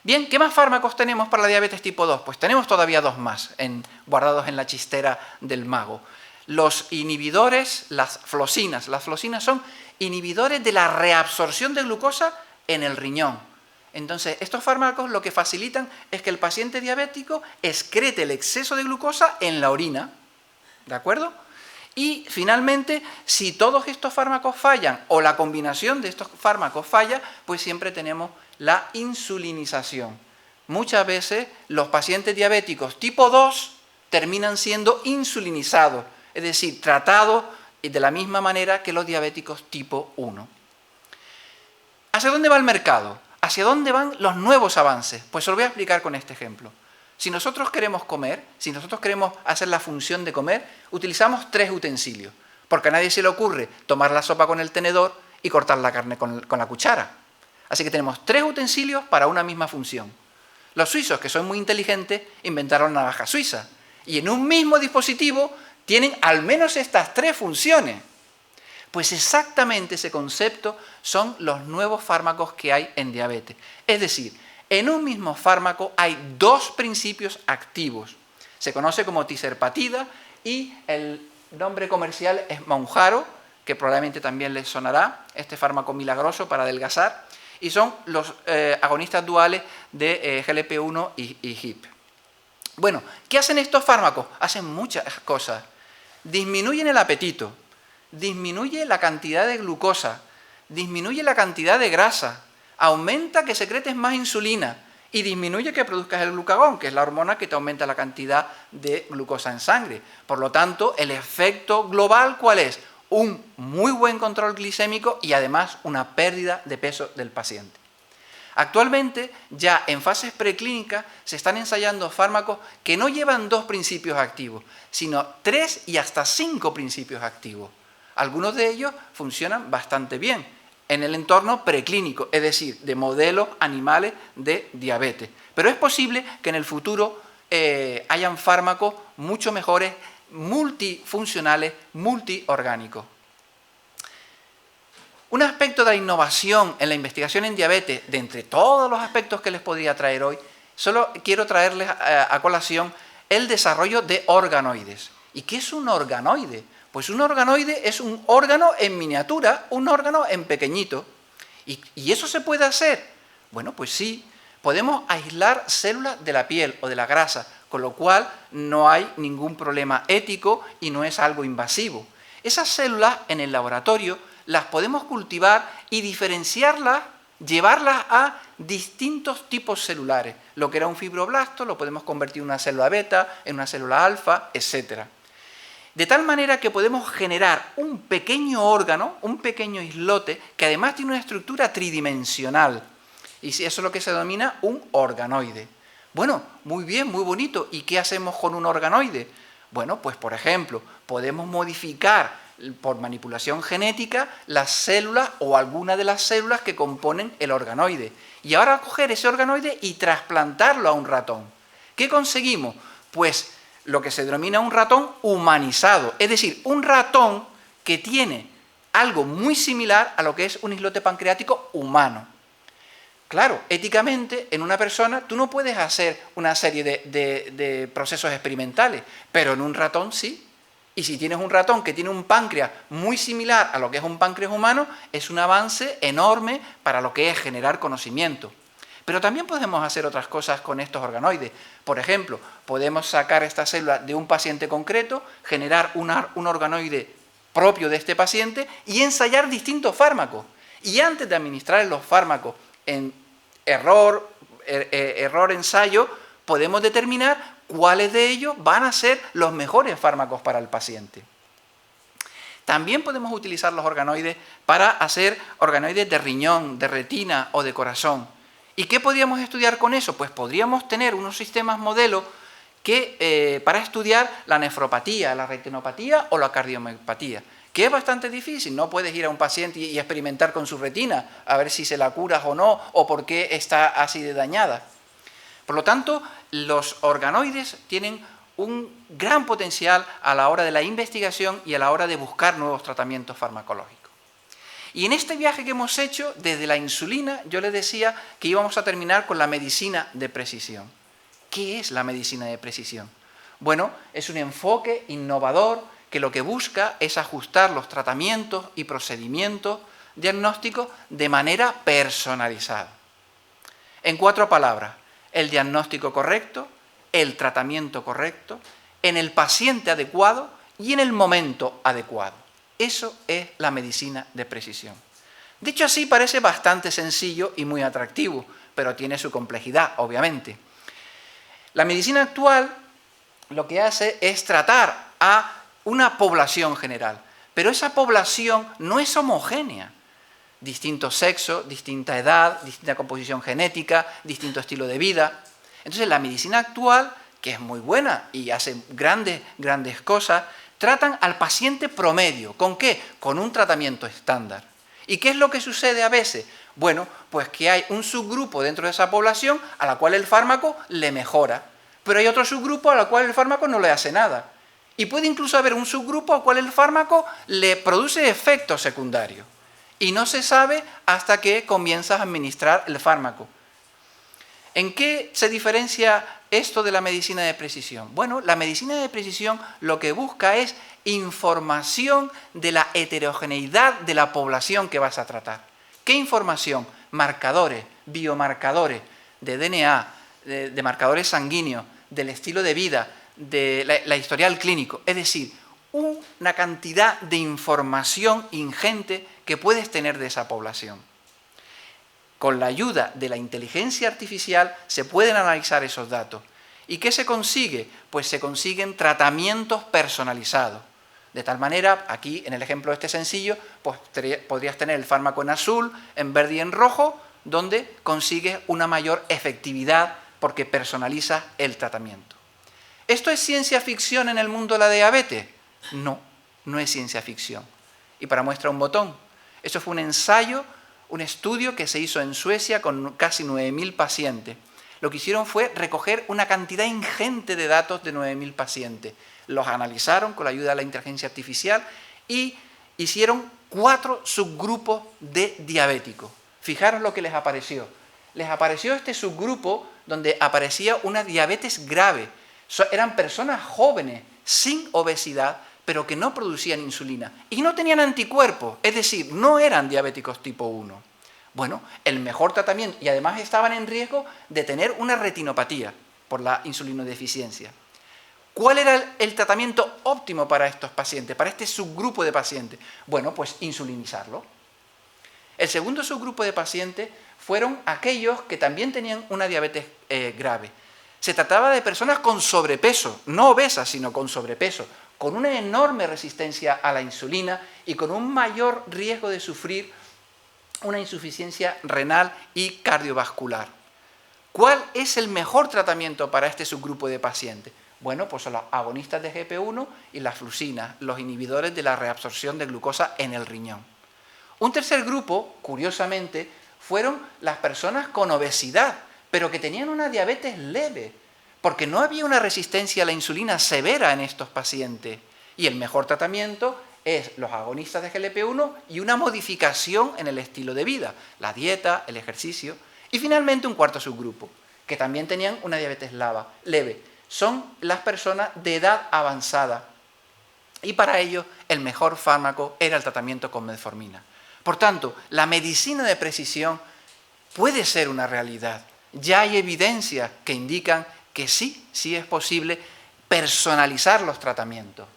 Bien, ¿qué más fármacos tenemos para la diabetes tipo 2? Pues tenemos todavía dos más guardados en la chistera del mago. Los inhibidores, las flosinas. Las flosinas son inhibidores de la reabsorción de glucosa en el riñón. Entonces, estos fármacos lo que facilitan es que el paciente diabético excrete el exceso de glucosa en la orina, ¿de acuerdo? Y finalmente, si todos estos fármacos fallan o la combinación de estos fármacos falla, pues siempre tenemos la insulinización. Muchas veces los pacientes diabéticos tipo 2 terminan siendo insulinizados, es decir, tratados de la misma manera que los diabéticos tipo 1. ¿Hacia dónde va el mercado? ¿Hacia dónde van los nuevos avances? Pues os lo voy a explicar con este ejemplo. Si nosotros queremos comer, si nosotros queremos hacer la función de comer, utilizamos 3 utensilios, porque a nadie se le ocurre tomar la sopa con el tenedor y cortar la carne con la cuchara. Así que tenemos 3 utensilios para una misma función. Los suizos, que son muy inteligentes, inventaron la navaja suiza, y en un mismo dispositivo tienen al menos estas 3 funciones. Pues exactamente ese concepto son los nuevos fármacos que hay en diabetes. Es decir, en un mismo fármaco hay 2 principios activos. Se conoce como tiserpatida y el nombre comercial es Mounjaro, que probablemente también les sonará, este fármaco milagroso para adelgazar, y son los agonistas duales de GLP-1 y GIP. Bueno, ¿qué hacen estos fármacos? Hacen muchas cosas. Disminuyen el apetito, disminuye la cantidad de glucosa, disminuye la cantidad de grasa, aumenta que secretes más insulina y disminuye que produzcas el glucagón, que es la hormona que te aumenta la cantidad de glucosa en sangre. Por lo tanto, el efecto global, ¿cuál es? Un muy buen control glicémico y además una pérdida de peso del paciente. Actualmente, ya en fases preclínicas, se están ensayando fármacos que no llevan 2 principios activos, sino 3 y hasta 5 principios activos. Algunos de ellos funcionan bastante bien en el entorno preclínico, es decir, de modelos animales de diabetes. Pero es posible que en el futuro hayan fármacos mucho mejores, multifuncionales, multiorgánicos. Un aspecto de la innovación en la investigación en diabetes, de entre todos los aspectos que les podría traer hoy, solo quiero traerles a colación el desarrollo de organoides. ¿Y qué es un organoide? Pues un organoide es un órgano en miniatura, un órgano en pequeñito. ¿Y eso se puede hacer? Bueno, pues sí, podemos aislar células de la piel o de la grasa, con lo cual no hay ningún problema ético y no es algo invasivo. Esas células en el laboratorio las podemos cultivar y diferenciarlas, llevarlas a distintos tipos celulares. Lo que era un fibroblasto lo podemos convertir en una célula beta, en una célula alfa, etc. De tal manera que podemos generar un pequeño órgano, un pequeño islote, que además tiene una estructura tridimensional. Y eso es lo que se denomina un organoide. Bueno, muy bien, muy bonito. ¿Y qué hacemos con un organoide? Bueno, pues por ejemplo, podemos modificar por manipulación genética las células o alguna de las células que componen el organoide. Y ahora coger ese organoide y trasplantarlo a un ratón. ¿Qué conseguimos? Pues lo que se denomina un ratón humanizado, es decir, un ratón que tiene algo muy similar a lo que es un islote pancreático humano. Claro, éticamente, en una persona tú no puedes hacer una serie de procesos experimentales, pero en un ratón sí. Y si tienes un ratón que tiene un páncreas muy similar a lo que es un páncreas humano, es un avance enorme para lo que es generar conocimiento. Pero también podemos hacer otras cosas con estos organoides. Por ejemplo, podemos sacar esta célula de un paciente concreto, generar un organoide propio de este paciente y ensayar distintos fármacos. Y antes de administrar los fármacos en error-ensayo, podemos determinar cuáles de ellos van a ser los mejores fármacos para el paciente. También podemos utilizar los organoides para hacer organoides de riñón, de retina o de corazón. ¿Y qué podríamos estudiar con eso? Pues podríamos tener unos sistemas modelo que, para estudiar la nefropatía, la retinopatía o la cardiomiopatía, que es bastante difícil. No puedes ir a un paciente y experimentar con su retina, a ver si se la curas o no, o por qué está así de dañada. Por lo tanto, los organoides tienen un gran potencial a la hora de la investigación y a la hora de buscar nuevos tratamientos farmacológicos. Y en este viaje que hemos hecho, desde la insulina, yo les decía que íbamos a terminar con la medicina de precisión. ¿Qué es la medicina de precisión? Bueno, es un enfoque innovador que lo que busca es ajustar los tratamientos y procedimientos diagnósticos de manera personalizada. En 4 palabras, el diagnóstico correcto, el tratamiento correcto, en el paciente adecuado y en el momento adecuado. Eso es la medicina de precisión. Dicho así, parece bastante sencillo y muy atractivo, pero tiene su complejidad, obviamente. La medicina actual lo que hace es tratar a una población general, pero esa población no es homogénea. Distinto sexo, distinta edad, distinta composición genética, distinto estilo de vida. Entonces la medicina actual, que es muy buena y hace grandes cosas, tratan al paciente promedio. ¿Con qué? Con un tratamiento estándar. ¿Y qué es lo que sucede a veces? Bueno, pues que hay un subgrupo dentro de esa población a la cual el fármaco le mejora, pero hay otro subgrupo a la cual el fármaco no le hace nada. Y puede incluso haber un subgrupo al cual el fármaco le produce efectos secundarios. Y no se sabe hasta que comienzas a administrar el fármaco. ¿En qué se diferencia esto de la medicina de precisión? Bueno, la medicina de precisión lo que busca es información de la heterogeneidad de la población que vas a tratar. ¿Qué información? Marcadores, biomarcadores de DNA, de marcadores sanguíneos, del estilo de vida, de la historial clínico. Es decir, una cantidad de información ingente que puedes tener de esa población. Con la ayuda de la inteligencia artificial se pueden analizar esos datos. ¿Y qué se consigue? Pues se consiguen tratamientos personalizados. De tal manera, aquí en el ejemplo este sencillo, pues podrías tener el fármaco en azul, en verde y en rojo, donde consigues una mayor efectividad porque personalizas el tratamiento. ¿Esto es ciencia ficción en el mundo de la diabetes? No, no es ciencia ficción. Y para muestra un botón. Eso fue un ensayo, un estudio que se hizo en Suecia con casi 9.000 pacientes. Lo que hicieron fue recoger una cantidad ingente de datos de 9.000 pacientes. Los analizaron con la ayuda de la inteligencia artificial y hicieron 4 subgrupos de diabéticos. Fijaros lo que les apareció. Les apareció este subgrupo donde aparecía una diabetes grave. Eran personas jóvenes, sin obesidad, pero que no producían insulina y no tenían anticuerpos, es decir, no eran diabéticos tipo 1. Bueno, el mejor tratamiento, y además estaban en riesgo de tener una retinopatía por la insulinodeficiencia. ¿Cuál era el tratamiento óptimo para estos pacientes, para este subgrupo de pacientes? Bueno, pues insulinizarlo. El segundo subgrupo de pacientes fueron aquellos que también tenían una diabetes grave. Se trataba de personas con sobrepeso, no obesas, sino con sobrepeso, con una enorme resistencia a la insulina y con un mayor riesgo de sufrir una insuficiencia renal y cardiovascular. ¿Cuál es el mejor tratamiento para este subgrupo de pacientes? Bueno, pues son los agonistas de GLP-1 y las fluxinas, los inhibidores de la reabsorción de glucosa en el riñón. Un tercer grupo, curiosamente, fueron las personas con obesidad, pero que tenían una diabetes leve, porque no había una resistencia a la insulina severa en estos pacientes. Y el mejor tratamiento es los agonistas de GLP-1 y una modificación en el estilo de vida, la dieta, el ejercicio. Y finalmente un cuarto subgrupo, que también tenían una diabetes leve. Son las personas de edad avanzada. Y para ello el mejor fármaco era el tratamiento con metformina. Por tanto, la medicina de precisión puede ser una realidad. Ya hay evidencias que indican que sí es posible personalizar los tratamientos.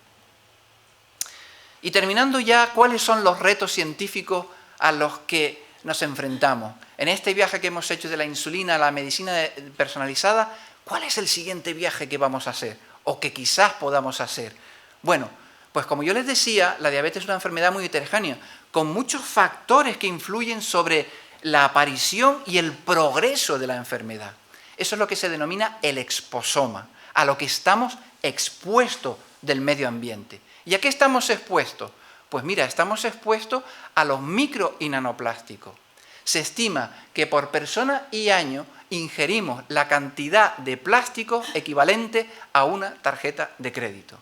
Y terminando ya, ¿cuáles son los retos científicos a los que nos enfrentamos? En este viaje que hemos hecho de la insulina a la medicina personalizada, ¿cuál es el siguiente viaje que vamos a hacer? O que quizás podamos hacer. Bueno, pues como yo les decía, la diabetes es una enfermedad muy heterogénea, con muchos factores que influyen sobre la aparición y el progreso de la enfermedad. Eso es lo que se denomina el exposoma, a lo que estamos expuestos del medio ambiente. ¿Y a qué estamos expuestos? Pues mira, estamos expuestos a los micro y nanoplásticos. Se estima que por persona y año ingerimos la cantidad de plástico equivalente a una tarjeta de crédito.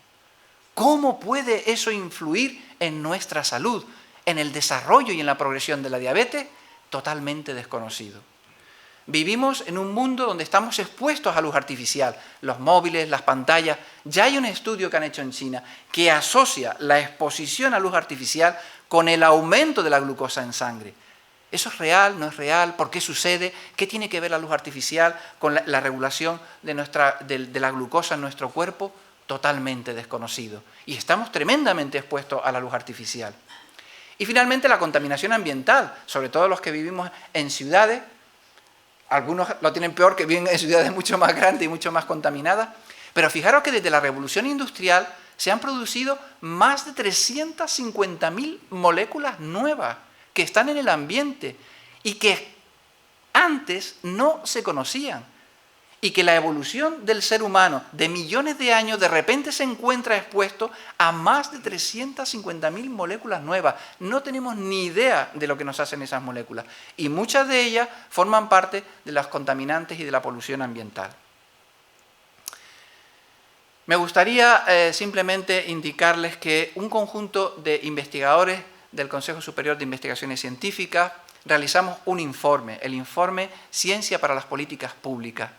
¿Cómo puede eso influir en nuestra salud, en el desarrollo y en la progresión de la diabetes? Totalmente desconocido. Vivimos en un mundo donde estamos expuestos a luz artificial, los móviles, las pantallas. Ya hay un estudio que han hecho en China que asocia la exposición a luz artificial con el aumento de la glucosa en sangre. ¿Eso es real? ¿No es real? ¿Por qué sucede? ¿Qué tiene que ver la luz artificial con la regulación de la glucosa en nuestro cuerpo? Totalmente desconocido. Y estamos tremendamente expuestos a la luz artificial. Y finalmente la contaminación ambiental, sobre todo los que vivimos en ciudades. Algunos lo tienen peor, que viven en ciudades mucho más grandes y mucho más contaminadas. Pero fijaros que desde la revolución industrial se han producido más de 350.000 moléculas nuevas que están en el ambiente y que antes no se conocían. Y que la evolución del ser humano de millones de años de repente se encuentra expuesto a más de 350.000 moléculas nuevas. No tenemos ni idea de lo que nos hacen esas moléculas. Y muchas de ellas forman parte de los contaminantes y de la polución ambiental. Me gustaría simplemente indicarles que un conjunto de investigadores del Consejo Superior de Investigaciones Científicas realizamos un informe, el informe Ciencia para las Políticas Públicas,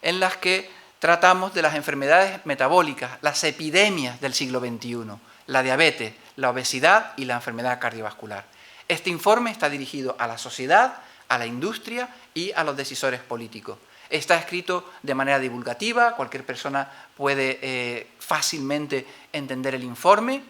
en las que tratamos de las enfermedades metabólicas, las epidemias del siglo XXI, la diabetes, la obesidad y la enfermedad cardiovascular. Este informe está dirigido a la sociedad, a la industria y a los decisores políticos. Está escrito de manera divulgativa, cualquier persona puede fácilmente entender el informe.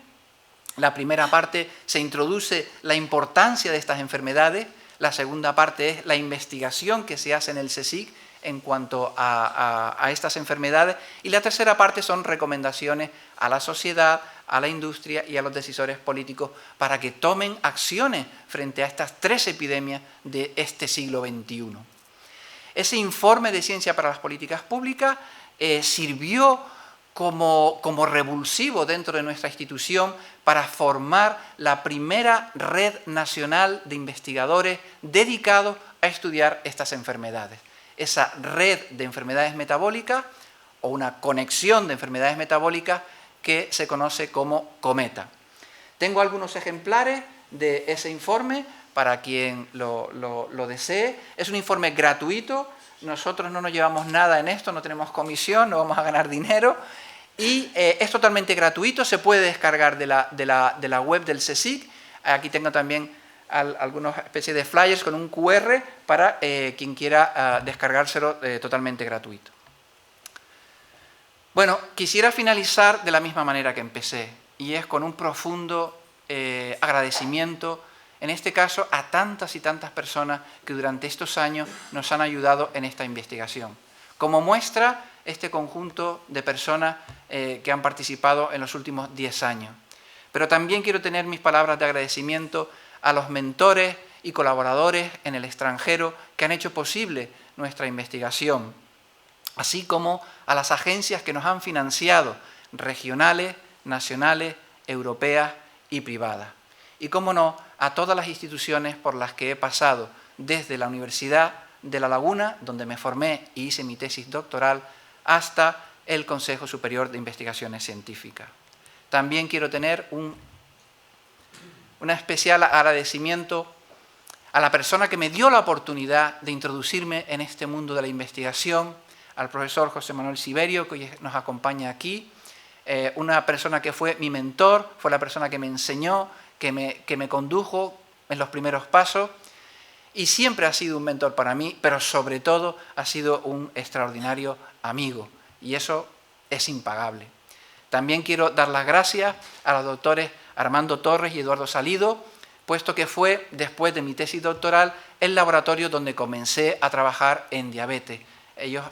La primera parte se introduce la importancia de estas enfermedades, la segunda parte es la investigación que se hace en el CSIC en cuanto a estas enfermedades, y la tercera parte son recomendaciones a la sociedad, a la industria y a los decisores políticos para que tomen acciones frente a estas 3 epidemias de este siglo XXI. Ese informe de Ciencia para las Políticas Públicas sirvió como revulsivo dentro de nuestra institución para formar la primera red nacional de investigadores dedicados a estudiar estas enfermedades. Esa red de enfermedades metabólicas o una conexión de enfermedades metabólicas que se conoce como COMETA. Tengo algunos ejemplares de ese informe para quien lo desee. Es un informe gratuito, nosotros no nos llevamos nada en esto, no tenemos comisión, no vamos a ganar dinero, y es totalmente gratuito, se puede descargar de la web del CSIC. Aquí tengo también algunas especies de flyers con un QR para quien quiera descargárselo totalmente gratuito. Bueno, quisiera finalizar de la misma manera que empecé, y es con un profundo agradecimiento, en este caso a tantas y tantas personas que durante estos años nos han ayudado en esta investigación. Como muestra, este conjunto de personas que han participado en los últimos 10 años. Pero también quiero tener mis palabras de agradecimiento a los mentores y colaboradores en el extranjero que han hecho posible nuestra investigación, así como a las agencias que nos han financiado, regionales, nacionales, europeas y privadas. Y, cómo no, a todas las instituciones por las que he pasado, desde la Universidad de La Laguna, donde me formé y hice mi tesis doctoral, hasta el Consejo Superior de Investigaciones Científicas. También quiero tener un especial agradecimiento a la persona que me dio la oportunidad de introducirme en este mundo de la investigación, al profesor José Manuel Siberio, que hoy nos acompaña aquí, una persona que fue mi mentor, fue la persona que me enseñó, que me condujo en los primeros pasos, y siempre ha sido un mentor para mí, pero sobre todo ha sido un extraordinario amigo, y eso es impagable. También quiero dar las gracias a los doctores Armando Torres y Eduardo Salido, puesto que fue, después de mi tesis doctoral, el laboratorio donde comencé a trabajar en diabetes. Ellos,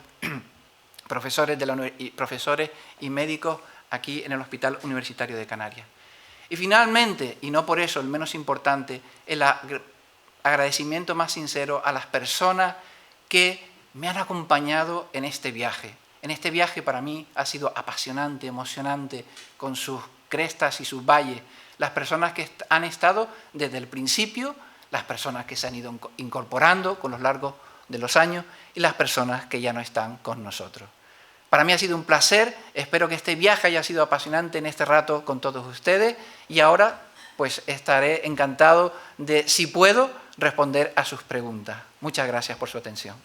profesores y médicos aquí en el Hospital Universitario de Canarias. Y finalmente, y no por eso el menos importante, el agradecimiento más sincero a las personas que me han acompañado en este viaje. En este viaje para mí ha sido apasionante, emocionante, con sus crestas y sus valles. Las personas que han estado desde el principio, las personas que se han ido incorporando con los largos de los años y las personas que ya no están con nosotros. Para mí ha sido un placer, espero que este viaje haya sido apasionante en este rato con todos ustedes, y ahora pues estaré encantado de, si puedo, responder a sus preguntas. Muchas gracias por su atención.